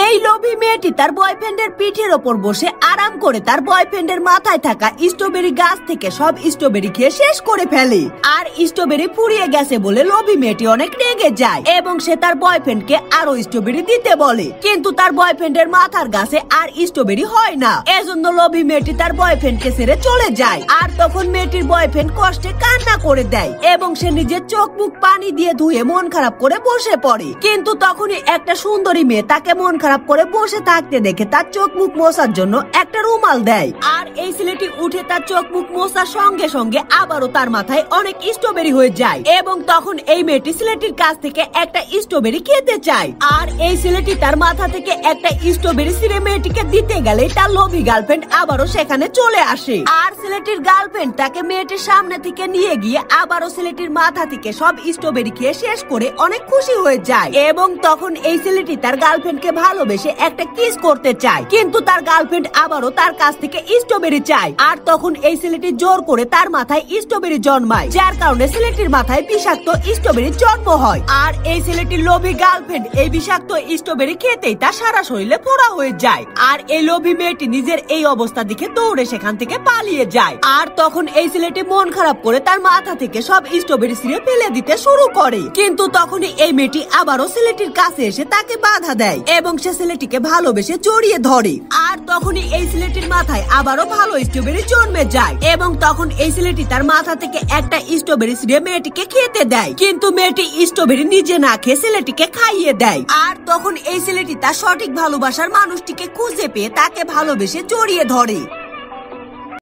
এই লোভী মেয়েটি তার বয়ফ্রেন্ডের পিঠের ওপর বসে আরাম করে তার বয়ফ্রেন্ডের মাথায় থাকা স্ট্রবেরি গাছ থেকে সব স্ট্রবেরি খেয়ে শেষ করে ফেলে। আর স্ট্রবেরি ফুরিয়ে গেছে বলে লোভী মেয়েটি অনেক রেগে যায় এবং সে তার বয়ফ্রেন্ডকে আরো স্ট্রবেরি দিতে বলে, কিন্তু তার বয়ফ্রেন্ডের মাথার গাছে আর স্ট্রবেরি হয় না। এজন্য লোভী মেয়েটি তার বয়ফ্রেন্ডকে ছেড়ে চলে যায়। আর তখন মেয়েটির বয়ফ্রেন্ড কষ্টে কান্না করে দেয় এবং সে নিজের চোখ মুখ পানি দিয়ে ধুয়ে মন খারাপ করে বসে পড়ে। কিন্তু তখনই একটা সুন্দরী মেয়ে তাকে মন খারাপ করে বসে থাকতে দেখে তার চোখ মুখ মোছার জন্য একটা রুমাল দেয়। আর এই ছেলেটি উঠে তার চোখ মুখ মোছার সঙ্গে সঙ্গে আবারও তার মাথায় অনেক স্ট্রবেরি হয়ে যায় এবং তখন এই মেয়েটি ছেলেটির কাছ থেকে একটা স্ট্রবেরি খেতে চায়। আর এই ছেলেটি তার মাথা থেকে একটা স্ট্রবেরি ছিঁড়ে মেয়েটিকে দিতে গেলে তার লোভী গার্লফ্রেন্ড আবারও সেখানে চলে আসে। আর ছেলেটির গার্লফ্রেন্ড তাকে মেয়েটির সামনে থেকে নিয়ে গিয়ে আবারও ছেলেটির মাথা থেকে সব স্ট্রবেরি খেয়ে শেষ করে অনেক খুশি হয়ে যায় এবং তখন এই ছেলেটি তার গার্লফ্রেন্ডকে ভালোবেসে একটা কিস করতে চায়, কিন্তু তার গার্লফ্রেন্ড আবারও তার কাছ থেকে স্ট্রবেরি চায়। আর তখন এই ছেলেটি জোর করে তার মাথায় স্ট্রবেরি জন্মায়, যার কারণে ছেলেটির মাথায় বিষাক্ত স্ট্রবেরি জন্ম হয়। আর এই ছেলেটির লোভী গার্লফ্রেন্ড এই বিষাক্ত স্ট্রবেরি খেতেই তার সারা শরীরে ফোড়া হয়ে যায়। আর এই লোভী মেয়েটি নিজের এই অবস্থা দেখে দৌড়ে সেখান থেকে পালিয়ে যায়। আর তখন এই ছেলেটি মন খারাপ করে তার মাথা থেকে সব স্ট্রবেরি ছিঁড়ে ফেলে দিতে শুরু করে, কিন্তু তখনই এই মেয়েটি আবারও ছেলেটির কাছে এসে তাকে বাধা দেয় এবং সে ছেলেটিকে ভালোবেসে জড়িয়ে ধরে। আর তখনই এই ছেলেটির মাথায় আবারও ভালো স্ট্রবেরি জন্মে যায় এবং তখন এই ছেলেটি তার মাথা থেকে একটা স্ট্রবেরি ছিঁড়ে মেয়েটিকে খেতে দেয়, কিন্তু মেয়েটি স্ট্রবেরি নিজে না খেয়ে ছেলেটিকে খাইয়ে দেয়। আর তখন এই ছেলেটি তার সঠিক ভালোবাসার মানুষটিকে খুঁজে পেয়ে তাকে ভালোবেসে জড়িয়ে ধরে।